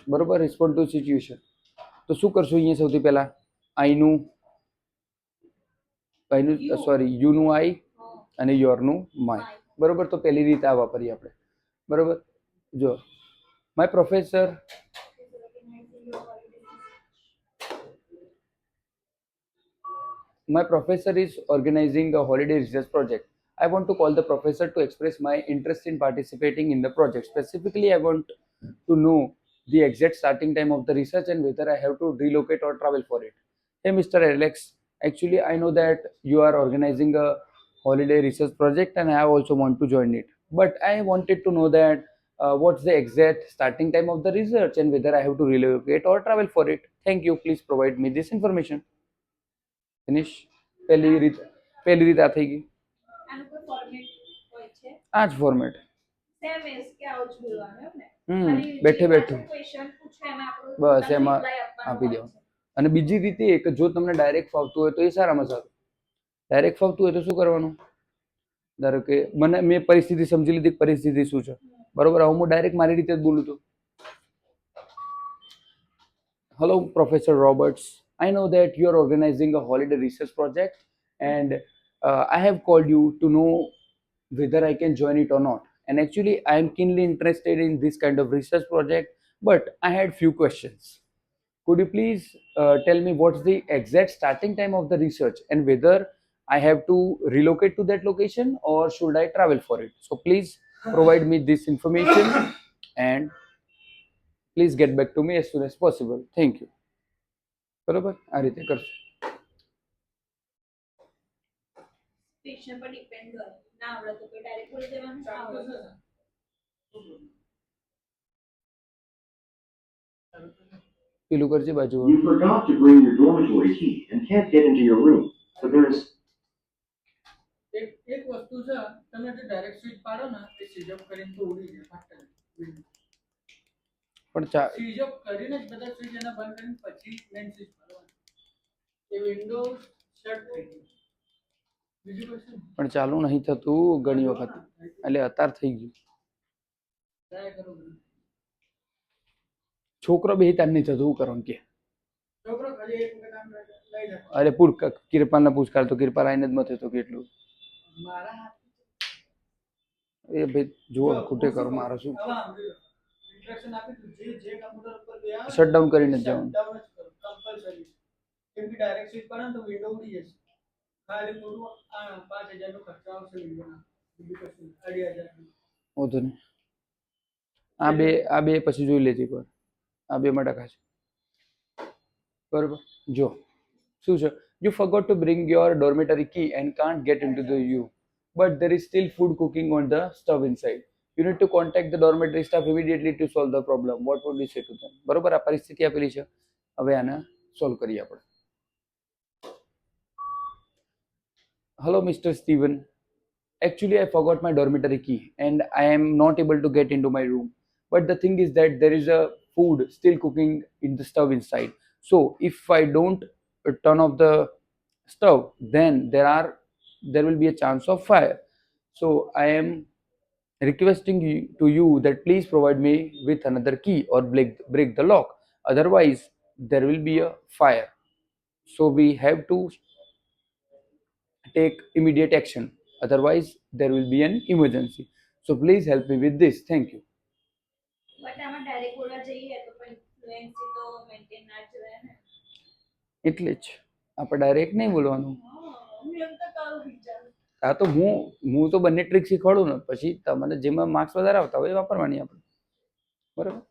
બરોબર, respond two situation. તો શું કરશું અહીંયા સૌથી પહેલા? આઈનું સોરી યુનું આઈ અને યોરનું માય. બરોબર, તો પહેલી રીતે આ વાપરીએ આપણે. બરોબર, જો my professor My professor is organizing a holiday research project. I want to call the professor to express my interest in participating in the project. Specifically, I want to know the exact starting time of the research and whether I have to relocate or travel for it. Hey, Mr. Alex, actually, I know that you are organizing a holiday research project and I also want to join it. But I wanted to know that what's the exact starting time of the research and whether I have to relocate or travel for it. Thank you. Please provide me this information. Finish. પહેલી રીત આ થઈ ગઈ. આ જ format. બેઠે બેઠું બસ એમાં આપી દેવાનું. અને બીજી રીતે કે જો તમને ડાયરેક્ટ ફાવતું હોય તો એ સારામાં સારું. ડાયરેક્ટ ફાવતું હોય તો શું કરવાનું? ધારો કે મેં પરિસ્થિતિ સમજી લીધી, પરિસ્થિતિ શું છે, બરોબર. હું ડાયરેક્ટ મારી રીતે જ બોલું છું. Hello, Professor Roberts. I know that you are organizing a holiday research project and I have called you to know whether I can join it or not. And actually, I am keenly interested in this kind of research project, but I had few questions. Could you please tell me what's the exact starting time of the research and whether I have to relocate to that location or should I travel for it? So please provide me this information and please get back to me as soon as possible. Thank you. બરોબર, આ રીતે કરશું. Patient પર depend કરે, ના આવડે તો કોઈ ડાયરેક્ટ બોલી દેવાનું. પેલું કરજે બાજુ. You forgot to bring your dormitory key and can't get into your room. So there's એક વસ્તુ છે, તમે જે ડાયરેક્ટ સ્વિચ પાડો ને એ સીઝઅપ કરીને તો ઉડી જાય ફાટે. પણ સીઝઅપ કરીને જ બધા સ્વિચ એને બંધ કરીને પછી મેઇન સ્વિચ પાડવાનું. એ વિન્ડો શટ થઈ ગઈ. બીજું કશું પણ ચાલુ નહીં થતું ઘણી વખત, એટલે અત્યાર થઈ ગયું. ટ્રાય કરો. છોકરો બે તાર નહીં થતું, કરવાનું કે છોકરો ખાલી એક વખત આમ લઈ જાય. અરે પૂર કિરપાલને પૂછ કર તો કિરપાલ આઈને જ મથે તો કેટલું મારા હાથ એ ભાઈ જુઓ ખૂટે કરો મારો શું ઇન્સ્ટ્રક્શન આપી તું જે કમ્પ્યુટર ઉપર ગયા શટડાઉન કરીને જવાનું કમ્પલસરી. કેમ કે ડાયરેક્ટ સ્વિચ પડે તો વિન્ડો ઉડી જશે. ખાલી પૂરું આ 5000 નો ખર્ચો આવશે વિન્ડોના. બીજું કશું 2500 ઓધો ને. આ બે પછી જોઈ લેજે પર. આ બે માં ટકા છે. બરોબર, જો શું છે? You forgot to bring your dormitory key and can't get into the U, but there is still food cooking on the stove inside. You need to contact the dormitory staff immediately to solve the problem. What would you say to them? બરોબર, આ પરિસ્થિતિ આપેલી છે, હવે આને solve કરીએ આપણે. Hello, Mr. Steven. Actually, I forgot my dormitory key and I am not able to get into my room. But the thing is that there is a food still cooking in the stove inside. So if I don't turn off the stove, then there will be a chance of fire. So I am requesting you that please provide me with another key or break the lock. Otherwise, there will be a fire. So we have to take immediate action. Otherwise, there will be an emergency. So please help me with this. Thank you. But આમાં direct બોલવા જઈએ તો પણ fluency તો maintain ના જ રહે ને. એટલે જ આપણે ડાયરેક્ટ નહીં બોલવાનું. હું એમ તો કહું વિચાર. હા તો હું તો બંને ટ્રીક શીખવાડું ને, પછી તમને જેમાં માર્ક્સ વધારે આવતા હોય એ વાપરવાની આપણે. બરાબર.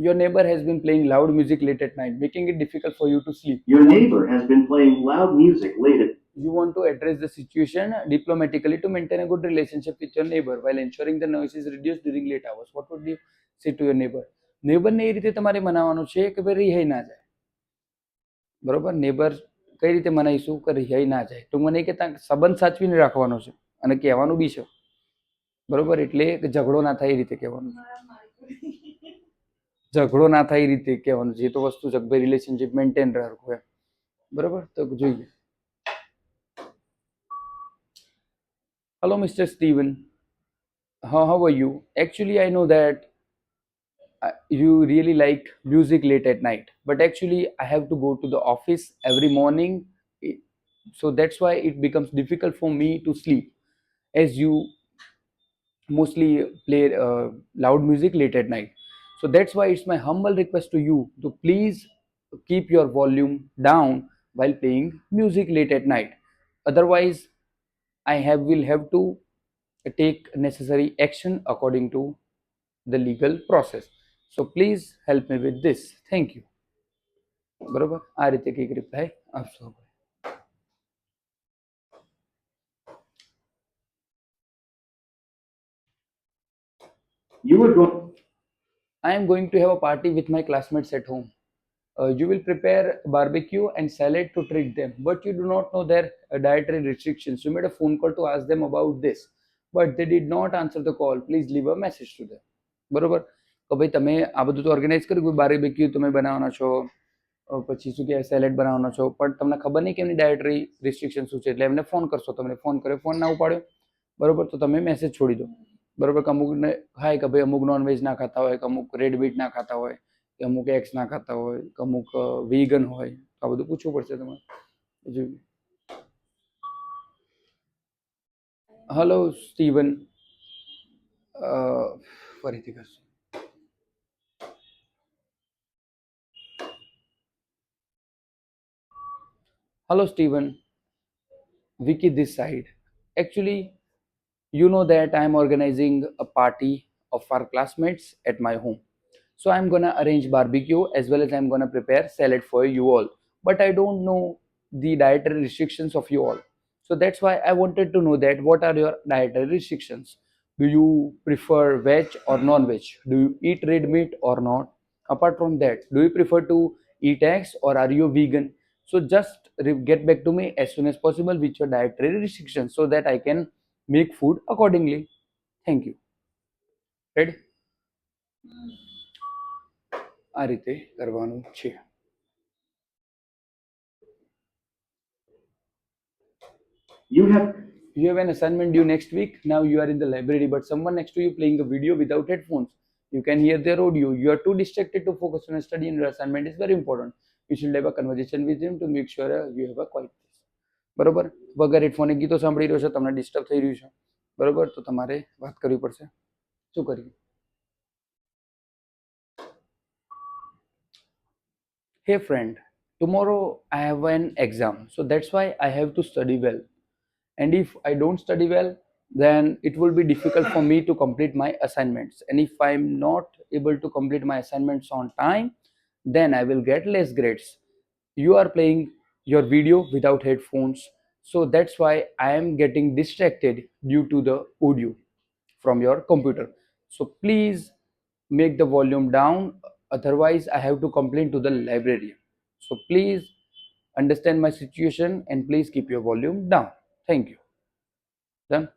Your neighbor has been playing loud music late at night, making it difficult for you to sleep. Your neighbor has been playing loud music late at night. You want to address the situation diplomatically to maintain a good relationship with your neighbor while ensuring the noise is reduced during late hours. What would you say to your neighbor? Neighbor ને એ રીતે તમારે મનાવવાનું છે કે ભાઈ રિહાઈ ના જાય. બરોબર, neighbour કઈ રીતે મનાવીશું કે રિહાઈ ના જાય? તો મને કે સંબંધ સાચવીને રાખવાનો છે અને કહેવાનું બી છે. બરોબર, એટલે ઝઘડો ના થાય એ રીતે કહેવાનું. ઝઘડો ના થાય એ રીતે કહેવાનું છે. એ તો વસ્તુ છે ભાઈ રિલેશનશિપ મેન્ટેન રાખવું એમ. બરાબર, તો જોઈએ. Hello, Mr. Steven. how are you? Actually, I know that you really like music late at night, but actually I have to go to the office every morning. I- so that's why it becomes difficult for me to sleep, as you mostly play loud music late at night. So that's why it's my humble request to you to please keep your volume down while playing music late at night. Otherwise, will have to take necessary action according to the legal process. So please help me with this. Thank you. બરોબર, આ રીતે કંઈક reply આપશો. You will go. I am going to have a party with my classmates at home. You will prepare barbecue and salad to treat them, but you do not know their dietary restrictions. You made a phone call to ask them about this, but they did not answer the call. Please leave a message to them. બરોબર, તો ભાઈ તમે આ બધું તો organise કર્યું કે barbecue તમે બનાવવાના છો, પછી શું કહેવાય સેલેડ બનાવવાનો છો, પણ તમને ખબર નહીં કે એમની ડાયટરી રિસ્ટ્રિક્શન શું છે, એટલે એમને ફોન કરશો. તમને ફોન કર્યો, ફોન ના ઉપાડ્યો, બરોબર, તો તમે મેસેજ છોડી દો. બરોબર, કે અમુકને થાય કે ભાઈ અમુક નોનવેજ ના ખાતા હોય, કે અમુક રેડ બીટ ના ખાતા હોય, કે અમુક એગ્સ ના ખાતા હોય, કે અમુક વીગન હોય. આ બધું પૂછવું પડશે તમારે. હલો સ્ટીવન, ફરીથી કરશું. Hello, Stephen. Vicky this side. Actually, you know that I'm organizing a party of our classmates at my home. So I'm gonna arrange barbecue as well as I'm gonna prepare salad for you all. But I don't know the dietary restrictions of you all. So that's why I wanted to know that what are your dietary restrictions? Do you prefer veg or non-veg? Do you eat red meat or not? Apart from that, do you prefer to eat eggs or are you vegan? So just get back to me as soon as possible with your dietary restrictions so that I can make food accordingly. Thank you. Ready? આ રીતે કરવાનું છે. You have an assignment due next week. Now you are in the library, but someone next to you playing a video without headphones. You can hear their audio. You are too distracted to focus on your study, and your assignment is very important. You should have a conversation with him to make sure you have a quiet place. બરોબર, વગર હેડફોને ગીતો સાંભળી રહ્યો છો, તમને disturb થઈ રહ્યું છે. બરોબર, તો તમારે વાત કરવી પડશે. શું કરીએ? Hey friend, tomorrow I have an exam, so that's why I have to study well. And if I don't study well, then it will be difficult for me to complete my assignments. And if I'm not able to complete my assignments on time, then I will get less grades. You are playing your video without headphones, so that's why I am getting distracted due to the audio from your computer. So please make the volume down, otherwise I have to complain to the librarian. So please understand my situation and please keep your volume down. Thank you. Done.